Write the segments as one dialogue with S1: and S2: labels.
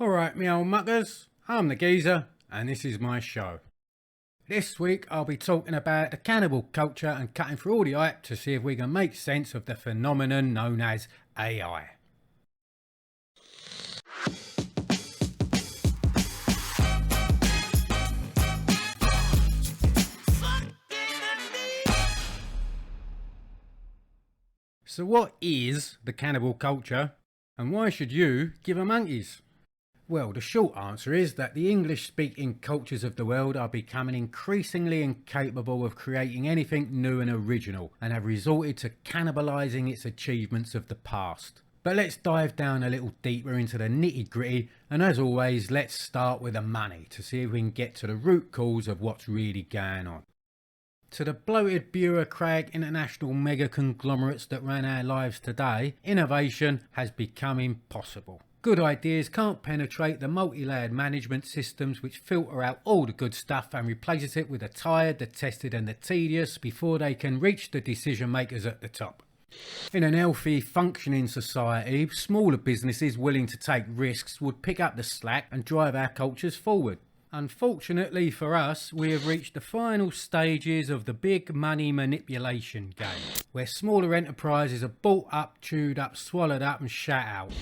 S1: Alright, me old muckers, I'm the geezer, and this is my show. This week I'll be talking about the cannibal culture and cutting through all the hype to see if we can make sense of the phenomenon known as AI. So what is the cannibal culture, and why should you give a monkeys? Well, the short answer is that the English-speaking cultures of the world are becoming increasingly incapable of creating anything new and original, and have resorted to cannibalising its achievements of the past. But let's dive down a little deeper into the nitty-gritty, and as always, let's start with the money to see if we can get to the root cause of what's really going on. To the bloated bureaucratic international mega conglomerates that run our lives today, innovation has become impossible. Good ideas can't penetrate the multi-layered management systems which filter out all the good stuff and replaces it with the tired, the tested and the tedious before they can reach the decision makers at the top. In an healthy, functioning society, smaller businesses willing to take risks would pick up the slack and drive our cultures forward. Unfortunately for us, we have reached the final stages of the big money manipulation game, where smaller enterprises are bought up, chewed up, swallowed up and shat out.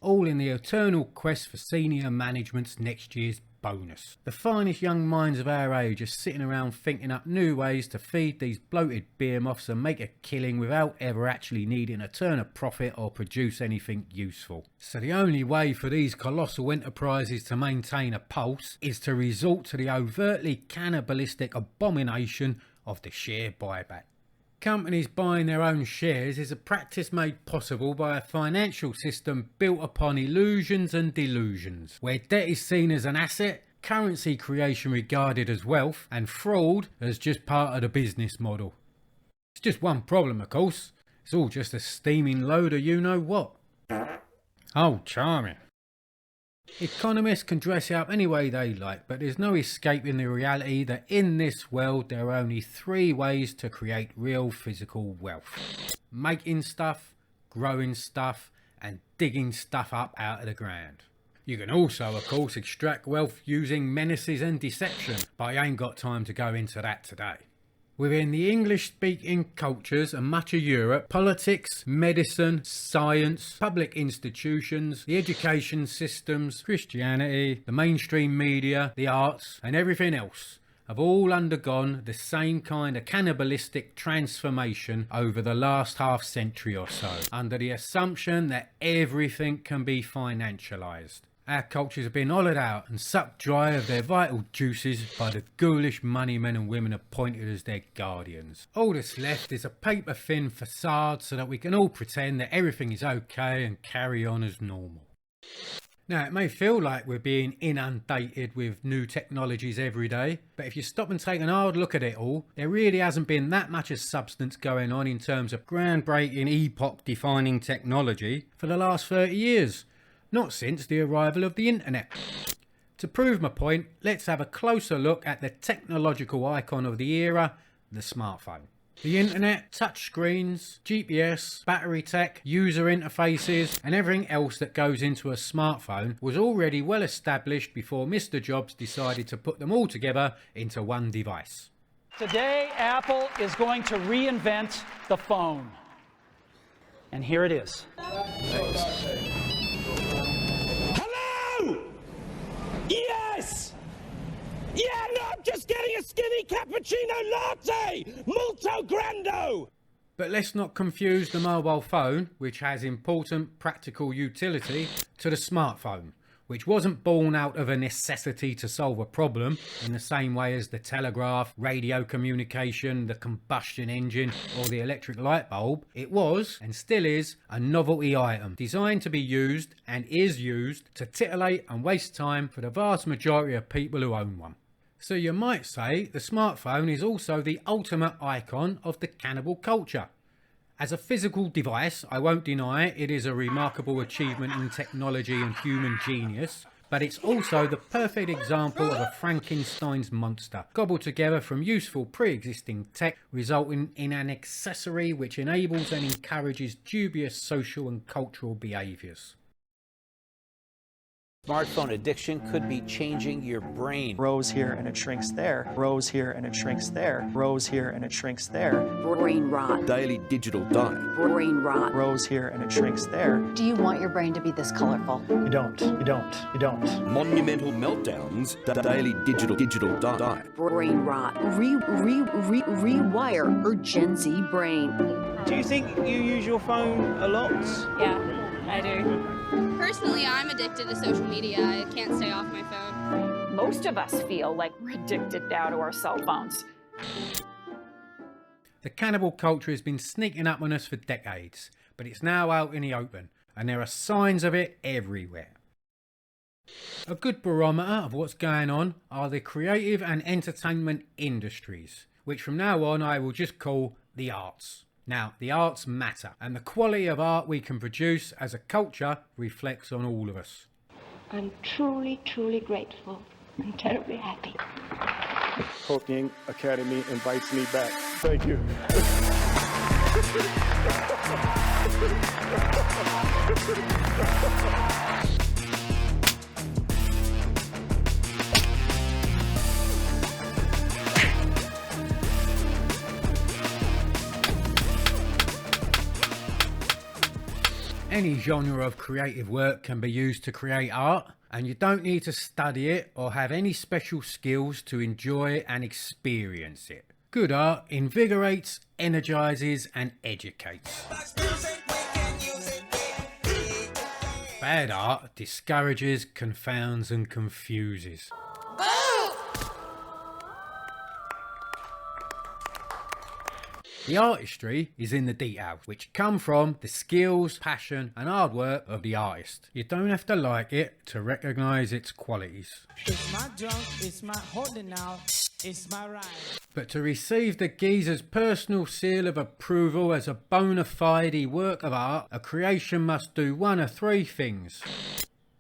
S1: All in the eternal quest for senior management's next year's bonus. The finest young minds of our age are sitting around thinking up new ways to feed these bloated behemoths and make a killing without ever actually needing to turn a profit or produce anything useful. So the only way for these colossal enterprises to maintain a pulse is to resort to the overtly cannibalistic abomination of the share buyback. Companies buying their own shares is a practice made possible by a financial system built upon illusions and delusions, where debt is seen as an asset, currency creation regarded as wealth, and fraud as just part of the business model. It's just one problem, of course. It's all just a steaming load of you-know-what. Oh, charming. Economists can dress it up any way they like, but there's no escaping the reality that in this world there are only three ways to create real physical wealth: making stuff, growing stuff, and digging stuff up out of the ground. You can also, of course, extract wealth using menaces and deception, but I ain't got time to go into that today. Within the English-speaking cultures and much of Europe, politics, medicine, science, public institutions, the education systems, Christianity, the mainstream media, the arts and everything else have all undergone the same kind of cannibalistic transformation over the last half century or so, under the assumption that everything can be financialised. Our cultures have been hollowed out and sucked dry of their vital juices by the ghoulish money men and women appointed as their guardians. All that's left is a paper-thin facade so that we can all pretend that everything is okay and carry on as normal. Now, it may feel like we're being inundated with new technologies every day, but if you stop and take an hard look at it all, there really hasn't been that much of substance going on in terms of groundbreaking, epoch-defining technology for the last 30 years. Not since the arrival of the internet. To prove my point, let's have a closer look at the technological icon of the era, the smartphone. The internet, touchscreens, GPS, battery tech, user interfaces and everything else that goes into a smartphone was already well established before Mr. Jobs decided to put them all together into one device.
S2: Today, Apple is going to reinvent the phone. And here it is.
S3: Yes! Yeah, no, I'm just getting a skinny cappuccino latte! Molto grando!
S1: But let's not confuse the mobile phone, which has important practical utility, to the smartphone, which wasn't born out of a necessity to solve a problem in the same way as the telegraph, radio communication, the combustion engine or the electric light bulb. It was, and still is, a novelty item designed to be used, and is used, to titillate and waste time for the vast majority of people who own one. So you might say the smartphone is also the ultimate icon of the cannibal culture. As a physical device, I won't deny it is a remarkable achievement in technology and human genius, but it's also the perfect example of a Frankenstein's monster, cobbled together from useful pre-existing tech, resulting in an accessory which enables and encourages dubious social and cultural behaviours.
S4: Smartphone addiction could be changing your brain.
S5: Grows here and it shrinks there. Grows here and it shrinks there. Grows here and it shrinks there.
S6: Brain rot.
S7: Daily digital diet.
S6: Brain rot.
S5: Grows here and it shrinks there.
S8: Do you want your brain to be this colorful?
S5: You don't. You don't. You don't.
S7: Monumental meltdowns. Daily digital diet.
S6: Brain rot. Rewire her Gen Z brain.
S9: Do you think you use your phone a lot?
S10: Yeah, I do. Personally, I'm addicted to social media. I can't stay off my phone.
S11: Most of us feel like we're addicted now to our cell phones.
S1: The cannibal culture has been sneaking up on us for decades, but it's now out in the open, and there are signs of it everywhere. A good barometer of what's going on are the creative and entertainment industries, which from now on I will just call the arts. Now, the arts matter, and the quality of art we can produce as a culture reflects on all of us.
S12: I'm truly, truly grateful and terribly happy.
S13: Tolkien Academy invites me back. Thank you.
S1: Any genre of creative work can be used to create art, and you don't need to study it or have any special skills to enjoy and experience it. Good art invigorates, energizes, and educates. Bad art discourages, confounds, and confuses. The artistry is in the detail, which come from the skills, passion and hard work of the artist. You don't have to like it to recognise its qualities.
S14: It's my junk, it's my holding now, it's my right.
S1: But to receive the geezer's personal seal of approval as a bona fide work of art, a creation must do one of three things.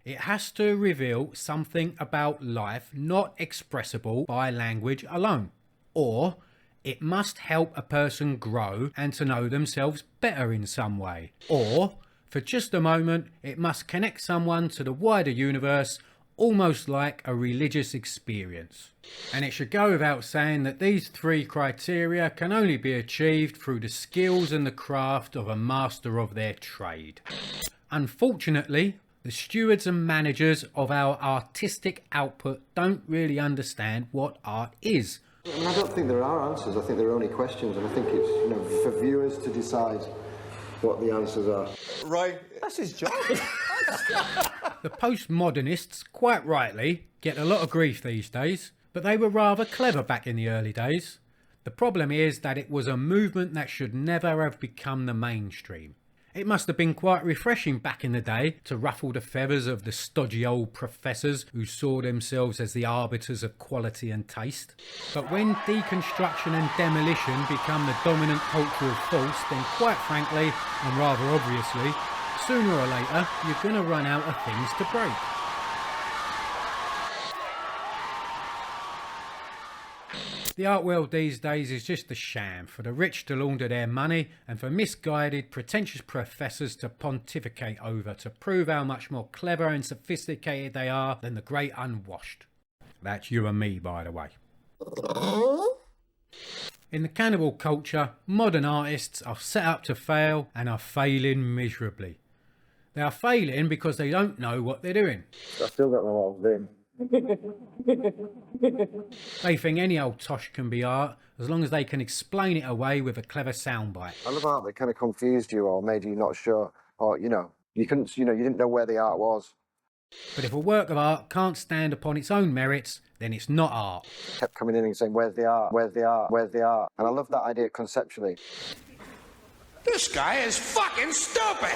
S1: It has to reveal something about life not expressible by language alone. Or it must help a person grow and to know themselves better in some way. Or, for just a moment, it must connect someone to the wider universe, almost like a religious experience. And it should go without saying that these three criteria can only be achieved through the skills and the craft of a master of their trade. Unfortunately, the stewards and managers of our artistic output don't really understand what art is.
S15: I mean, I don't think there are answers. I think there are only questions, and I think it's, you know, for viewers to decide what the answers are.
S13: Right, that's his job.
S1: The postmodernists, quite rightly, get a lot of grief these days, but they were rather clever back in the early days. The problem is that it was a movement that should never have become the mainstream. It must have been quite refreshing back in the day to ruffle the feathers of the stodgy old professors who saw themselves as the arbiters of quality and taste. But when deconstruction and demolition become the dominant cultural force, then quite frankly, and rather obviously, sooner or later you're going to run out of things to break. The art world these days is just a sham for the rich to launder their money and for misguided, pretentious professors to pontificate over to prove how much more clever and sophisticated they are than the great unwashed. That's you and me, by the way. In the cannibal culture, modern artists are set up to fail and are failing miserably. They are failing because they don't know what they're doing.
S15: I still don't know what I'm doing.
S1: They think any old tosh can be art as long as they can explain it away with a clever soundbite.
S15: I love art that kind of confused you or made you not sure, or you didn't know where the art was.
S1: But if a work of art can't stand upon its own merits, then it's not art.
S15: Kept coming in and saying, "Where's the art? Where's the art? Where's the art?" And I love that idea conceptually.
S3: This guy is fucking stupid!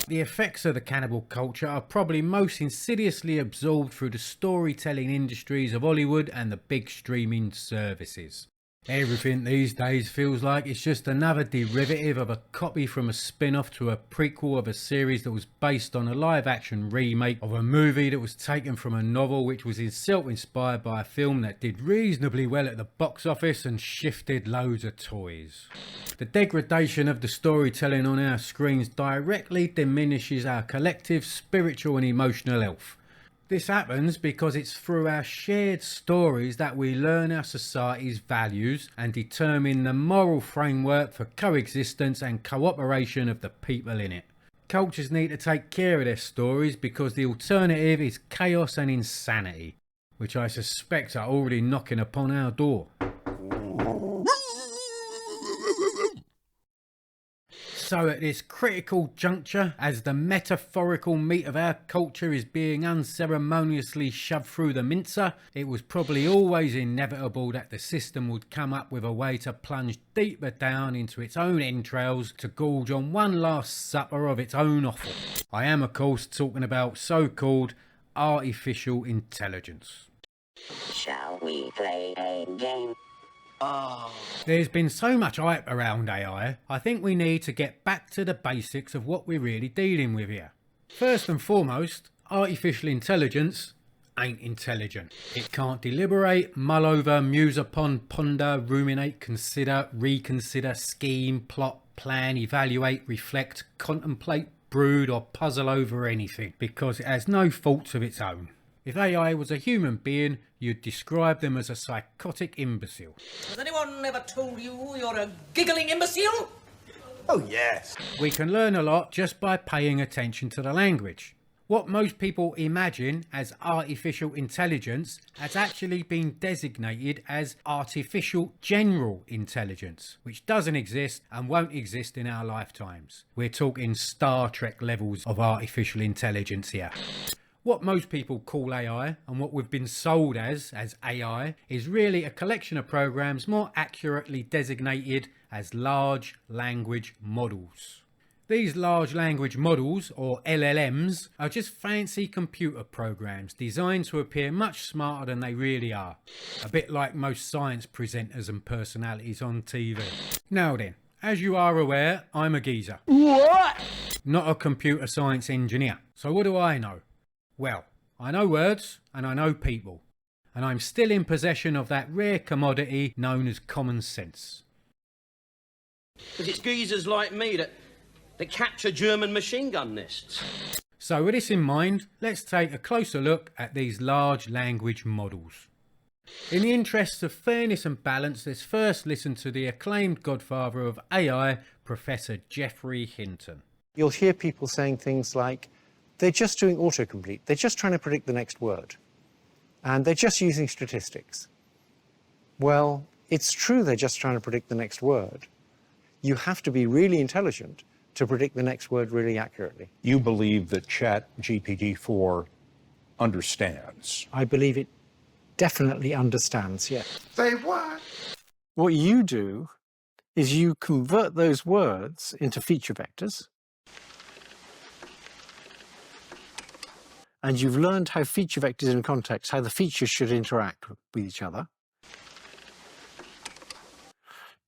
S1: The effects of the cannibal culture are probably most insidiously absorbed through the storytelling industries of Hollywood and the big streaming services. Everything these days feels like it's just another derivative of a copy from a spin-off to a prequel of a series that was based on a live-action remake of a movie that was taken from a novel which was itself inspired by a film that did reasonably well at the box office and shifted loads of toys. The degradation of the storytelling on our screens directly diminishes our collective spiritual and emotional health. This happens because it's through our shared stories that we learn our society's values and determine the moral framework for coexistence and cooperation of the people in it. Cultures need to take care of their stories because the alternative is chaos and insanity, which I suspect are already knocking upon our door. So at this critical juncture, as the metaphorical meat of our culture is being unceremoniously shoved through the mincer, it was probably always inevitable that the system would come up with a way to plunge deeper down into its own entrails to gorge on one last supper of its own offal. I am of course talking about so-called artificial intelligence.
S16: Shall we play a game?
S1: There's been so much hype around AI, I think we need to get back to the basics of what we're really dealing with here. First and foremost, artificial intelligence ain't intelligent. It can't deliberate, mull over, muse upon, ponder, ruminate, consider, reconsider, scheme, plot, plan, evaluate, reflect, contemplate, brood or puzzle over anything, because it has no thoughts of its own. If AI was a human being, you'd describe them as a psychotic imbecile.
S17: Has anyone ever told you you're a giggling imbecile?
S7: Oh, yes.
S1: We can learn a lot just by paying attention to the language. What most people imagine as artificial intelligence has actually been designated as artificial general intelligence, which doesn't exist and won't exist in our lifetimes. We're talking Star Trek levels of artificial intelligence here. What most people call AI and what we've been sold as AI is really a collection of programs more accurately designated as large language models. These large language models, or LLMs, are just fancy computer programs designed to appear much smarter than they really are. A bit like most science presenters and personalities on TV. Now then, as you are aware, I'm a geezer.
S17: What?
S1: Not a computer science engineer. So what do I know? Well, I know words and I know people, and I'm still in possession of that rare commodity known as common sense.
S3: Because it's geezers like me that capture German machine gun nests.
S1: So with this in mind, let's take a closer look at these large language models. In the interests of fairness and balance, let's first listen to the acclaimed godfather of AI, Professor Geoffrey Hinton.
S18: You'll hear people saying things like, they're just doing autocomplete. They're just trying to predict the next word. And they're just using statistics. Well, it's true they're just trying to predict the next word. You have to be really intelligent to predict the next word really accurately.
S19: You believe that ChatGPT-4 understands?
S18: I believe it definitely understands, yes.
S7: Say what?
S18: What you do is you convert those words into feature vectors. And you've learned how feature vectors in context, how the features should interact with each other,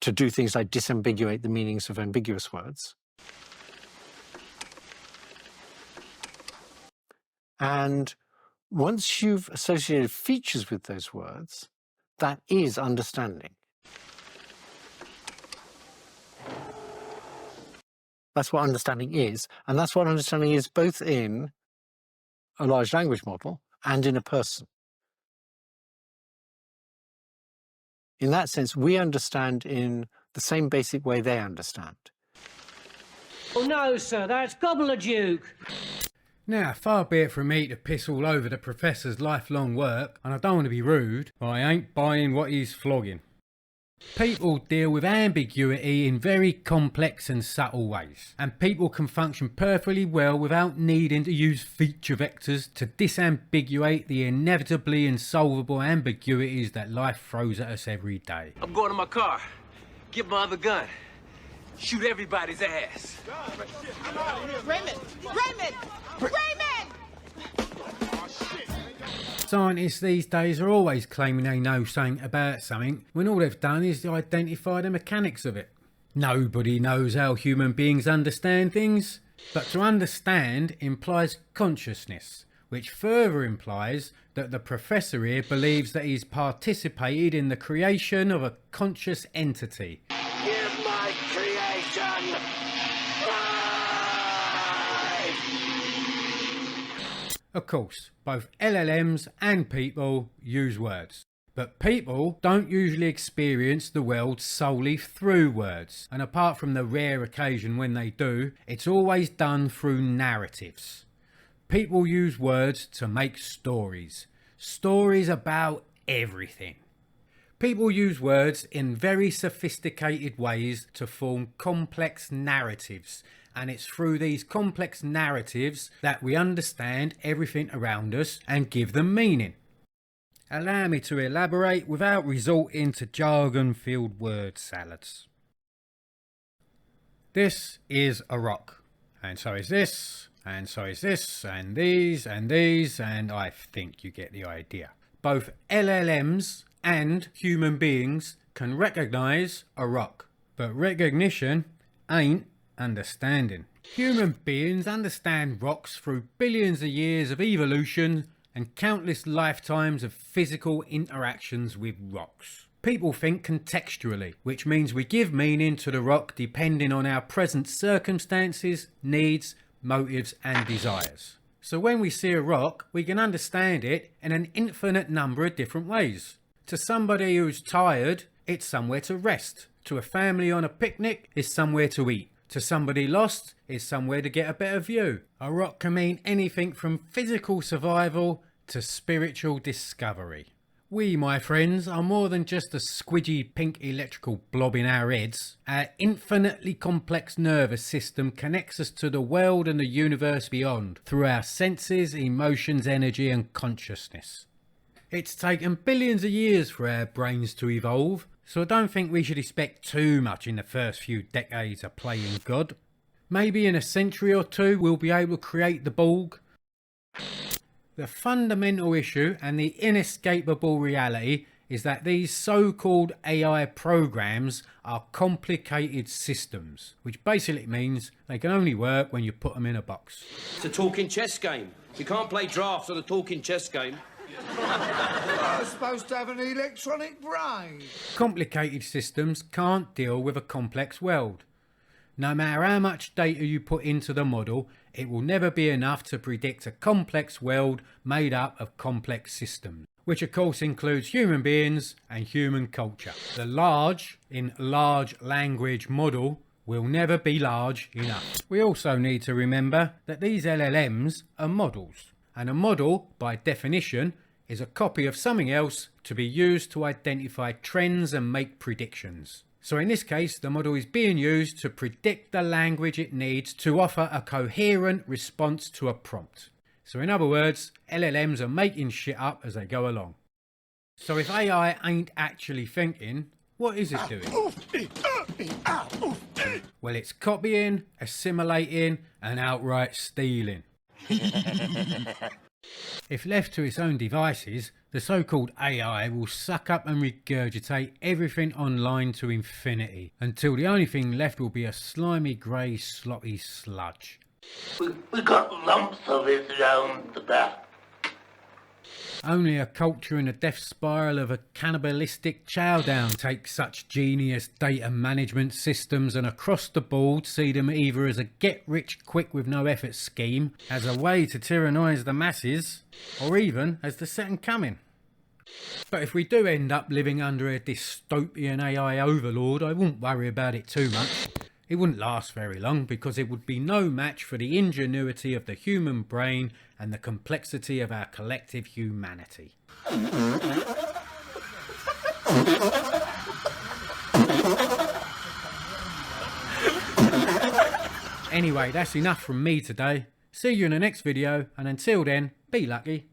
S18: to do things like disambiguate the meanings of ambiguous words. And once you've associated features with those words, that is understanding. That's what understanding is, and that's what understanding is both in a large language model and in a person. In that sense, we understand in the same basic way they understand.
S17: Oh no, sir, that's gobbledygook.
S1: Now, far be it from me to piss all over the professor's lifelong work, and I don't want to be rude, but I ain't buying what he's flogging. People deal with ambiguity in very complex and subtle ways, and people can function perfectly well without needing to use feature vectors to disambiguate the inevitably insolvable ambiguities that life throws at us every day.
S3: I'm going to my car. Get my other gun. Shoot everybody's ass.
S17: Raymond! Raymond! Raymond!
S1: Scientists these days are always claiming they know something about something when all they've done is identify the mechanics of it. Nobody knows how human beings understand things, but to understand implies consciousness, which further implies that the professor here believes that he's participated in the creation of a conscious entity.
S3: Give my creation life!
S1: Of course, both LLMs and people use words. But people don't usually experience the world solely through words. And apart from the rare occasion when they do, it's always done through narratives. People use words to make stories. Stories about everything. People use words in very sophisticated ways to form complex narratives. And it's through these complex narratives that we understand everything around us and give them meaning. Allow me to elaborate without resorting to jargon-filled word salads. This is a rock, and so is this, and so is this, and these, and I think you get the idea. Both LLMs and human beings can recognise a rock, but recognition ain't understanding. Human beings understand rocks through billions of years of evolution and countless lifetimes of physical interactions with rocks. People think contextually, which means we give meaning to the rock depending on our present circumstances, needs, motives and desires. So when we see a rock, we can understand it in an infinite number of different ways. To somebody who's tired, it's somewhere to rest. To a family on a picnic, it's somewhere to eat. To somebody lost, is somewhere to get a better view. A rock can mean anything from physical survival to spiritual discovery. We, my friends, are more than just a squidgy pink electrical blob in our heads. Our infinitely complex nervous system connects us to the world and the universe beyond through our senses, emotions, energy and consciousness. It's taken billions of years for our brains to evolve, so I don't think we should expect too much in the first few decades of playing God. Maybe in a century or two we'll be able to create the Borg. The fundamental issue and the inescapable reality is that these so-called AI programs are complicated systems, which basically means they can only work when you put them in a box.
S3: It's a talking chess game. You can't play drafts on a talking chess game.
S7: I'm supposed to have an electronic brain.
S1: Complicated systems can't deal with a complex world. No matter how much data you put into the model, it will never be enough to predict a complex world made up of complex systems, which of course includes human beings and human culture. The large language model will never be large enough. We also need to remember that these LLMs are models, and a model, by definition, is a copy of something else to be used to identify trends and make predictions. So in this case, the model is being used to predict the language it needs to offer a coherent response to a prompt. So in other words, LLMs are making shit up as they go along. So if AI ain't actually thinking, what is it doing? Well, it's copying, assimilating, and outright stealing. If left to its own devices, the so-called AI will suck up and regurgitate everything online to infinity, until the only thing left will be a slimy grey sloppy sludge.
S3: We got lumps of it round the back.
S1: Only a culture in the death spiral of a cannibalistic chowdown takes such genius data management systems and across the board see them either as a get-rich-quick with no effort scheme, as a way to tyrannise the masses, or even as the second coming. But if we do end up living under a dystopian AI overlord, I wouldn't worry about it too much. It wouldn't last very long because it would be no match for the ingenuity of the human brain and the complexity of our collective humanity. Anyway, that's enough from me today. See you in the next video, and until then, be lucky.